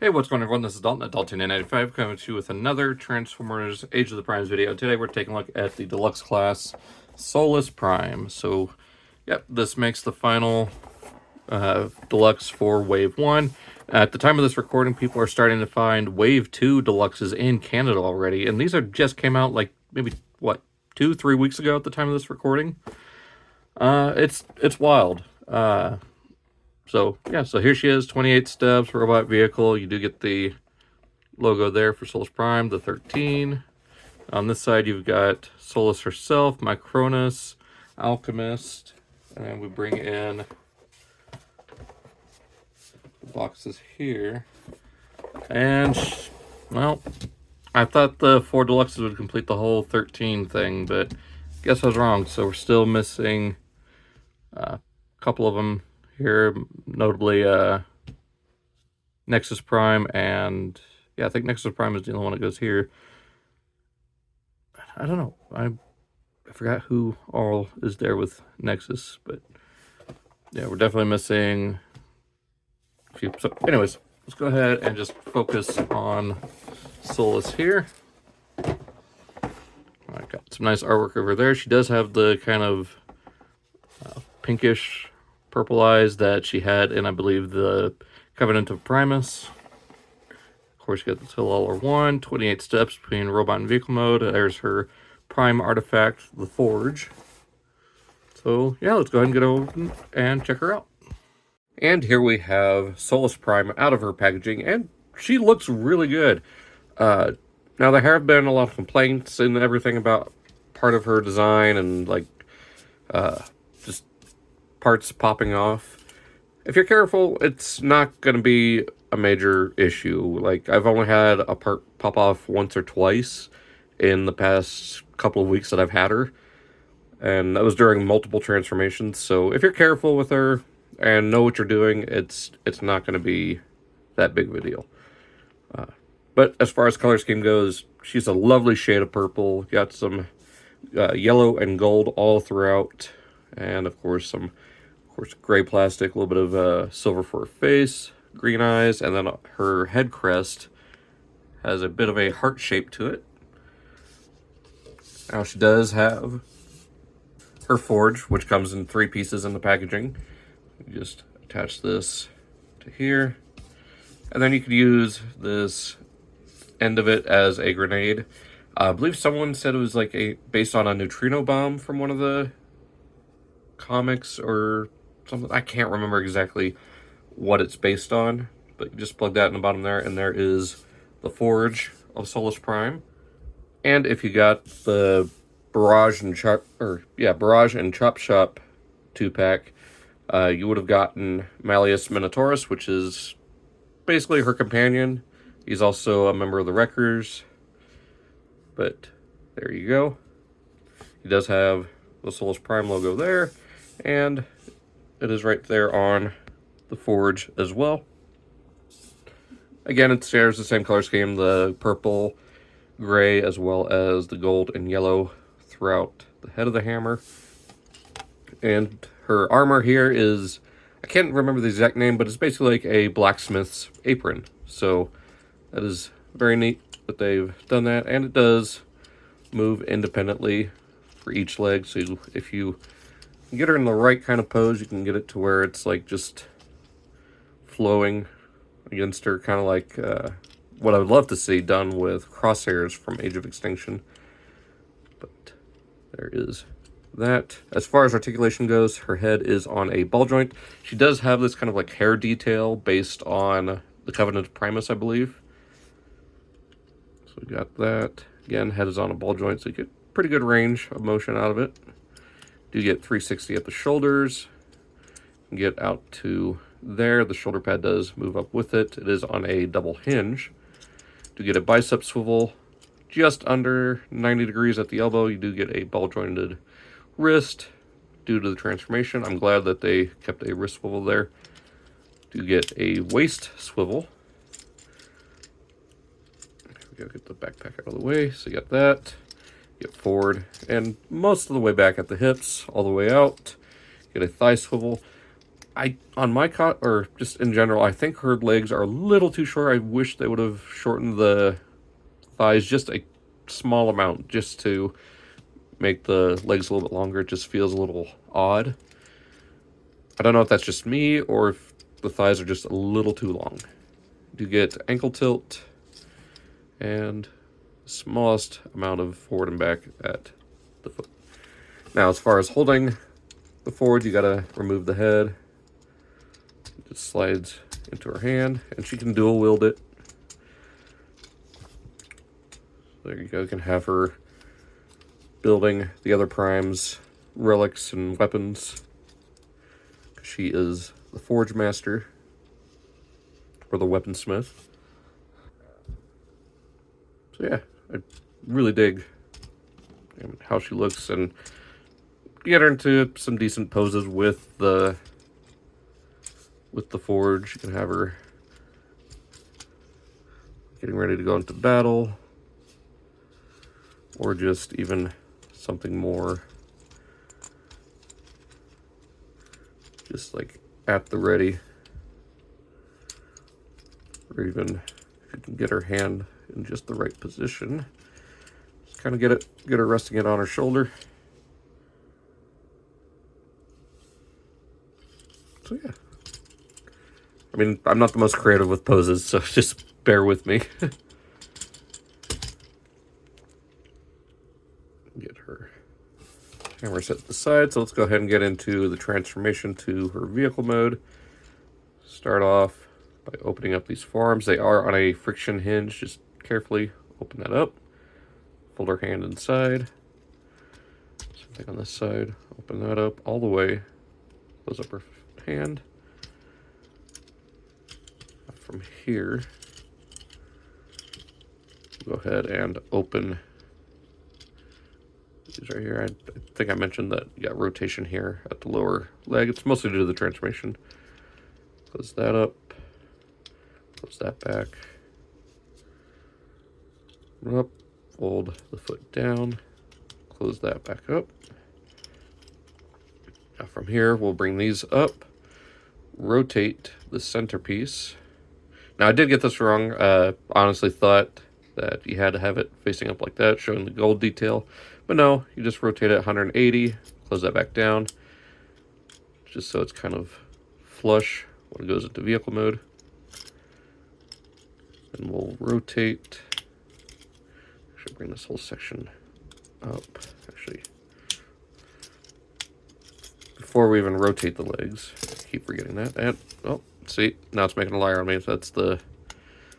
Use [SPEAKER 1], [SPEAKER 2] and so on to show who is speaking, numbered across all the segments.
[SPEAKER 1] Hey, what's going on, everyone? This is Dalton at Dalton995 coming to you with another Transformers Age of the Primes video. Today we're taking a look at the deluxe class Solus Prime. So, yep, this makes the final deluxe for Wave 1. At the time of this recording, people are starting to find Wave 2 deluxes in Canada already, and these are just came out like maybe, what, 2-3 weeks ago at the time of this recording? It's wild. So, yeah, so here she is, 28 steps, robot vehicle. You do get the logo there for Solus Prime, the 13. On this side, you've got Solus herself, Micronus, Alchemist, and we bring in the boxes here. And, well, I thought the 4 deluxes would complete the whole 13 thing, but guess I was wrong. So we're still missing a couple of them here, notably Nexus Prime, and yeah, I think Nexus Prime is the only one that goes here. I don't know. I forgot who all is there with Nexus, but yeah, we're definitely missing a few. So anyways, let's go ahead and just focus on Solus here. I got some nice artwork over there. She does have the kind of pinkish purple eyes that she had in, I believe, the Covenant of Primus. Of course, you got the Tillala 1, 28 steps between robot and vehicle mode. There's her Prime artifact, the Forge. So, yeah, let's go ahead and get over and check her out. And here we have Solus Prime out of her packaging, and she looks really good. Now, there have been a lot of complaints and everything about part of her design and, like, just parts popping off. If you're careful, it's not going to be a major issue. Like, I've only had a part pop off once or twice in the past couple of weeks that I've had her, and that was during multiple transformations. So if you're careful with her and know what you're doing, it's not going to be that big of a deal. But as far as color scheme goes, she's a lovely shade of purple. Got some yellow and gold all throughout, and of course some gray plastic, a little bit of silver for her face, green eyes, and then her head crest has a bit of a heart shape to it. Now she does have her forge, which comes in 3 pieces in the packaging. You just attach this to here, and then you could use this end of it as a grenade. I believe someone said it was like based on a neutrino bomb from one of the comics or something. I can't remember exactly what it's based on, but you just plug that in the bottom there, and there is the Forge of Solus Prime. And if you got the Barrage and Chop Shop 2-pack, you would have gotten Malleus Minotaurus, which is basically her companion. He's also a member of the Wreckers, but there you go. He does have the Solus Prime logo there, and it is right there on the Forge as well. Again, it shares the same color scheme, the purple, gray, as well as the gold and yellow throughout the head of the hammer. And her armor here is, I can't remember the exact name, but it's basically like a blacksmith's apron. So that is very neat that they've done that, and it does move independently for each leg. So if you get her in the right kind of pose, you can get it to where it's like just flowing against her, kind of like what I would love to see done with Crosshairs from Age of Extinction. But there is that. As far as articulation goes, her head is on a ball joint. She does have this kind of like hair detail based on the Covenant of Primus, I believe. So we got that. Again, head is on a ball joint, so you get pretty good range of motion out of it. Do get 360 at the shoulders. Get out to there. The shoulder pad does move up with it. It is on a double hinge. Do get a bicep swivel just under 90 degrees at the elbow. You do get a ball jointed wrist due to the transformation. I'm glad that they kept a wrist swivel there. Do get a waist swivel. We gotta get the backpack out of the way. So you got that. Get forward and most of the way back at the hips, all the way out. Get a thigh swivel. On my cot, or just in general, I think her legs are a little too short. I wish they would have shortened the thighs just a small amount, just to make the legs a little bit longer. It just feels a little odd. I don't know if that's just me or if the thighs are just a little too long. You get ankle tilt and smallest amount of forward and back at the foot. Now, as far as holding the forward, you gotta remove the head. It just slides into her hand, and she can dual wield it. There you go. You can have her building the other primes, relics, and weapons. She is the forge master, or the weaponsmith. So yeah, I really dig how she looks, and get her into some decent poses with the forge. You can have her getting ready to go into battle, or just even something more just like at the ready, or even if you can get her hand in just the right position, just kind of get her resting it on her shoulder. So yeah, I mean, I'm not the most creative with poses, so just bear with me. Get her hammer set to the side. So let's go ahead and get into the transformation to her vehicle mode. Start off by opening up these forearms. They are on a friction hinge. Just carefully open that up. Fold her hand inside. Same thing on this side. Open that up all the way. Close up her hand. From here, go ahead and open these right here. I think I mentioned that you got rotation here at the lower leg. It's mostly due to the transformation. Close that up. Close that back. Up. Fold the foot down. Close that back up. Now from here, we'll bring these up. Rotate the centerpiece. Now, I did get this wrong. Honestly thought that you had to have it facing up like that, showing the gold detail. But no, you just rotate it 180, close that back down, just so it's kind of flush when it goes into vehicle mode. And we'll rotate. Actually, bring this whole section up. Actually, before we even rotate the legs, keep forgetting that. And, oh, see, now it's making a liar on me. So that's the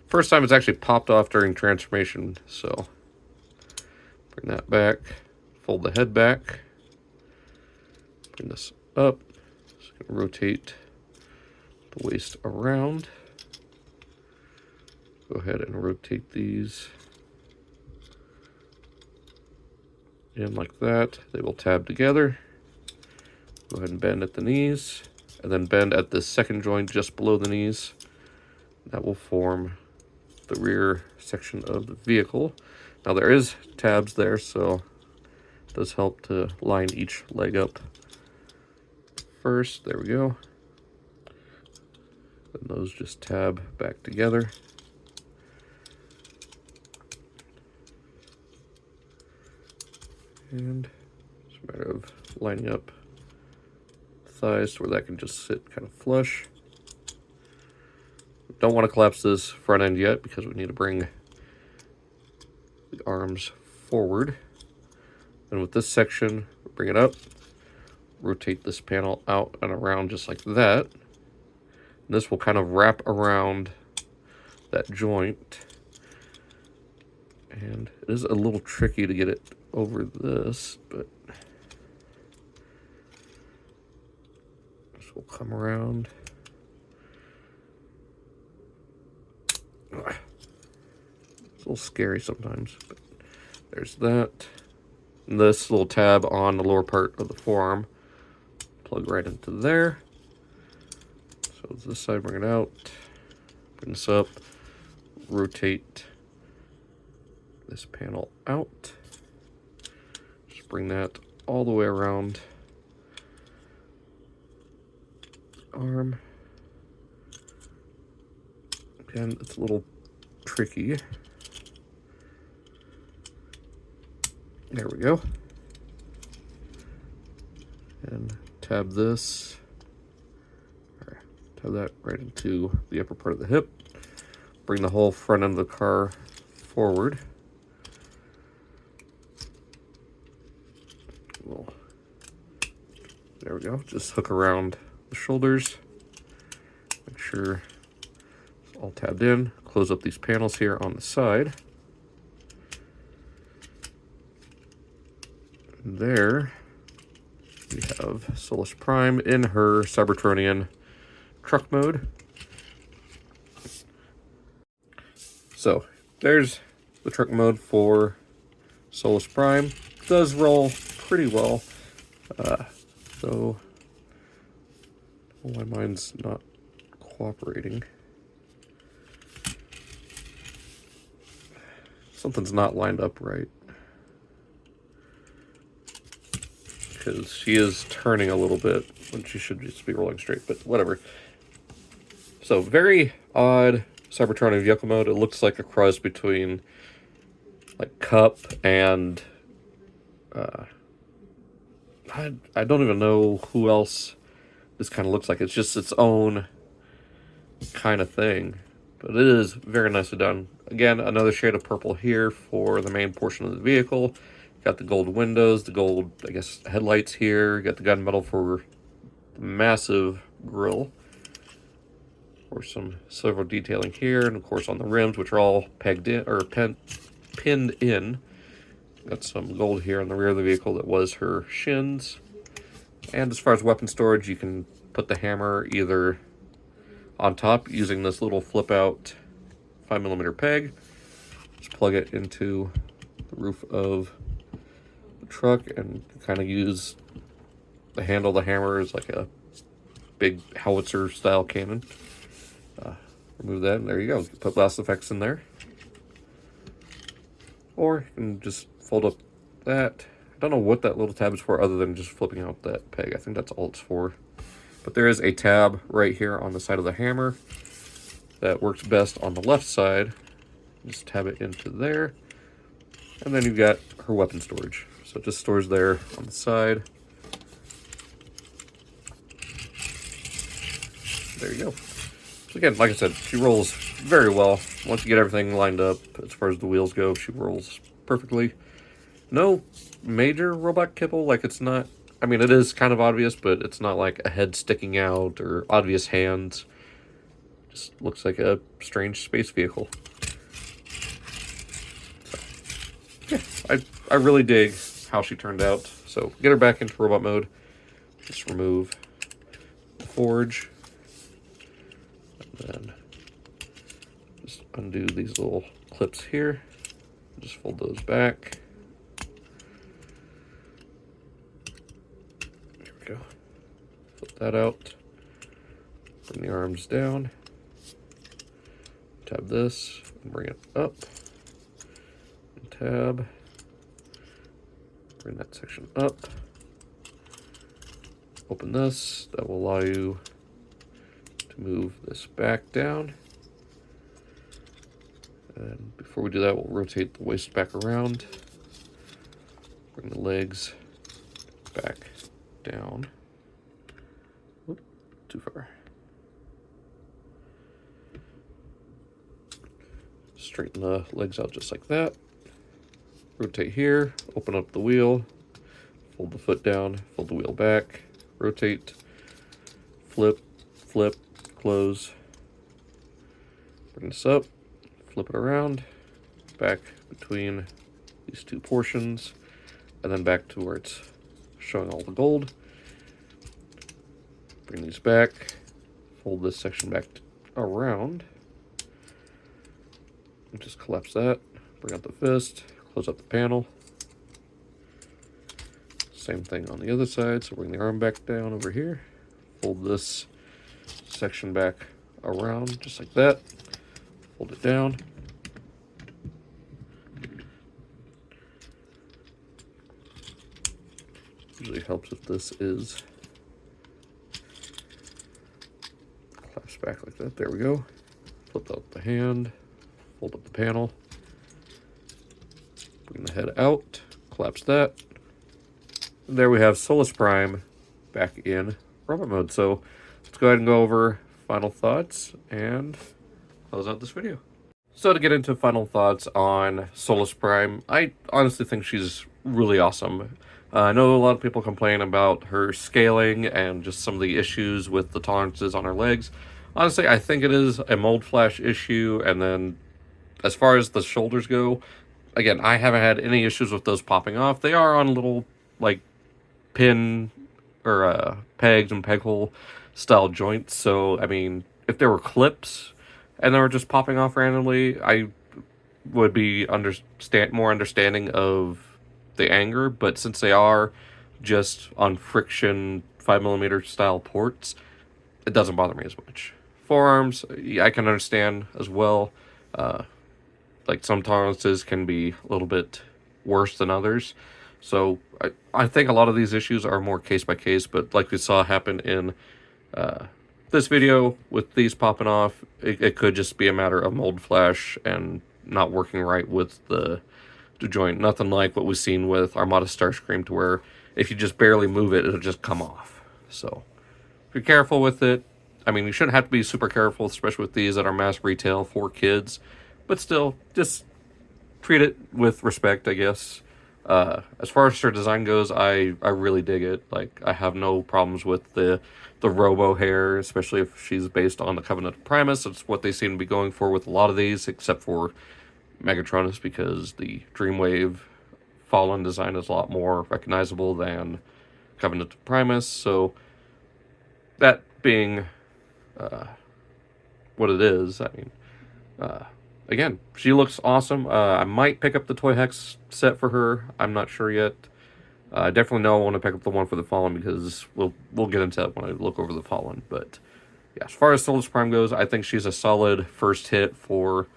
[SPEAKER 1] first time it's actually popped off during transformation. So bring that back, fold the head back, bring this up. Just gonna rotate the waist around. Go ahead and rotate these in like that. They will tab together. Go ahead and bend at the knees, and then bend at the second joint just below the knees. That will form the rear section of the vehicle. Now there is tabs there, so it does help to line each leg up first. There we go. And those just tab back together. And it's a matter of lining up thighs where that can just sit kind of flush. Don't want to collapse this front end yet because we need to bring the arms forward. And with this section, bring it up, rotate this panel out and around just like that. And this will kind of wrap around that joint. And it is a little tricky to get it over this, but this will come around. It's a little scary sometimes, but there's that. And this little tab on the lower part of the forearm, plug right into there. So this side, bring it out, bring this up, rotate this panel out. Just bring that all the way around. arm. Again, it's a little tricky. There we go. And tab this, or tab that right into the upper part of the hip. Bring the whole front end of the car forward. There we go. Just hook around the shoulders. Make sure it's all tabbed in. Close up these panels here on the side. And there we have Solus Prime in her Cybertronian truck mode. So there's the truck mode for Solus Prime. Does roll pretty well. So my mind's not cooperating. Something's not lined up right. Because she is turning a little bit when she should just be rolling straight, but whatever. So very odd Cybertronian vehicle mode. It looks like a cross between like Cup and I don't even know who else this kind of looks like. It's just its own kind of thing. But it is very nicely done. Again, another shade of purple here for the main portion of the vehicle. Got the gold windows, the gold, I guess, headlights here. Got the gunmetal for the massive grille. Or some silver detailing here. And of course on the rims, which are all pegged in, or pinned in. Got some gold here on the rear of the vehicle that was her shins. And as far as weapon storage, you can put the hammer either on top using this little flip out 5mm peg. Just plug it into the roof of the truck and kind of use the handle of the hammer as like a big howitzer style cannon. Remove that and there you go. Put blast effects in there. Or you can just fold up that. I don't know what that little tab is for other than just flipping out that peg. I think that's all it's for. But there is a tab right here on the side of the hammer that works best on the left side. Just tab it into there. And then you've got her weapon storage. So it just stores there on the side. There you go. So again, like I said, she rolls very well. Once you get everything lined up, as far as the wheels go, she rolls perfectly. No major robot kibble, like it's not, I mean, it is kind of obvious, but it's not like a head sticking out or obvious hands. Just looks like a strange space vehicle. So, yeah, I really dig how she turned out. So get her back into robot mode. Just remove the forge. And then just undo these little clips here. Just fold those back. There we go. Flip that out. Bring the arms down. Tab this and bring it up. And tab. Bring that section up. Open this. That will allow you to move this back down. And before we do that, we'll rotate the waist back around. Bring the legs back down. Oop, too far. Straighten the legs out just like that. Rotate here, open up the wheel, fold the foot down, fold the wheel back, rotate, flip, flip, close. Bring this up, flip it around, back between these two portions, and then back to where it's showing all the gold. Bring these back, fold this section back around, and just collapse that. Bring out the fist, close up the panel. Same thing on the other side, so bring the arm back down over here. Fold this section back around, just like that. Fold it down. Usually helps if this is back like that. There we go. Flip out the hand, fold up the panel, bring the head out, collapse that. And there we have Solus Prime back in robot mode. So let's go ahead and go over final thoughts and close out this video. So to get into final thoughts on Solus Prime, I honestly think she's really awesome. I know a lot of people complain about her scaling and just some of the issues with the tolerances on her legs. Honestly, I think it is a mold flash issue, and then as far as the shoulders go, again, I haven't had any issues with those popping off. They are on little, like, pin or pegs and peg hole style joints, so, I mean, if there were clips and they were just popping off randomly, I would be more understanding of the anger, but since they are just on friction 5mm style ports, it doesn't bother me as much. Forearms, I can understand as well. Like some tolerances can be a little bit worse than others. So I think a lot of these issues are more case by case, but like we saw happen in this video with these popping off, it could just be a matter of mold flash and not working right with the joint. Nothing like what we've seen with Armada Starscream, to where if you just barely move it, it'll just come off. So if you're careful with it, I mean, you shouldn't have to be super careful, especially with these that are mass retail for kids, but still, just treat it with respect, I guess. As far as her design goes, I really dig it. Like, I have no problems with the robo hair, especially if she's based on the Covenant of Primus. That's what they seem to be going for with a lot of these, except for Megatronus, because the Dreamwave Fallen design is a lot more recognizable than Covenant of Primus. So that being what it is, I mean, again, she looks awesome. I might pick up the Toy Hex set for her. I'm not sure yet. I definitely know I want to pick up the one for the Fallen, because we'll get into that when I look over the Fallen. But yeah, as far as Solus Prime goes, I think she's a solid first hit for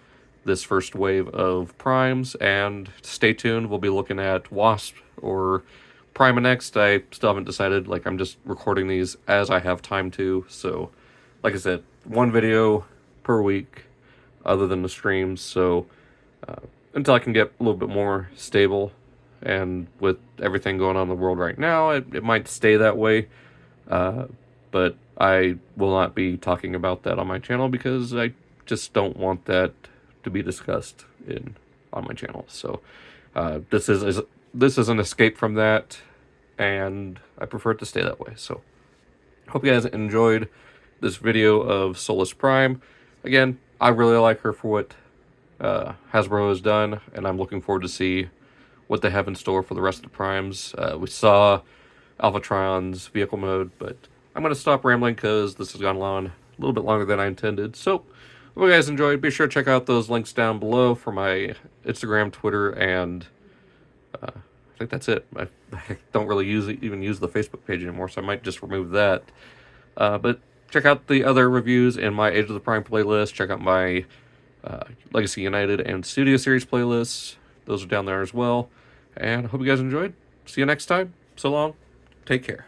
[SPEAKER 1] this first wave of Primes, and stay tuned. We'll be looking at Wasp or Prima next. I still haven't decided. Like, I'm just recording these as I have time to. So, like I said, one video per week, other than the streams. So, until I can get a little bit more stable, and with everything going on in the world right now, it might stay that way. But I will not be talking about that on my channel, because I just don't want that to be discussed on my channel. So this is an escape from that, and I prefer it to stay that way. So hope you guys enjoyed this video of Solus Prime. Again, I really like her for what Hasbro has done, and I'm looking forward to see what they have in store for the rest of the Primes. We saw Alpha Trion's vehicle mode, but I'm going to stop rambling because this has gone on a little bit longer than I intended. So if you guys enjoyed, be sure to check out those links down below for my Instagram, Twitter, and I think that's it. I don't really even use the Facebook page anymore, so I might just remove that. But check out the other reviews in my Age of the Prime playlist. Check out my Legacy United and Studio Series playlists. Those are down there as well. And I hope you guys enjoyed. See you next time. So long. Take care.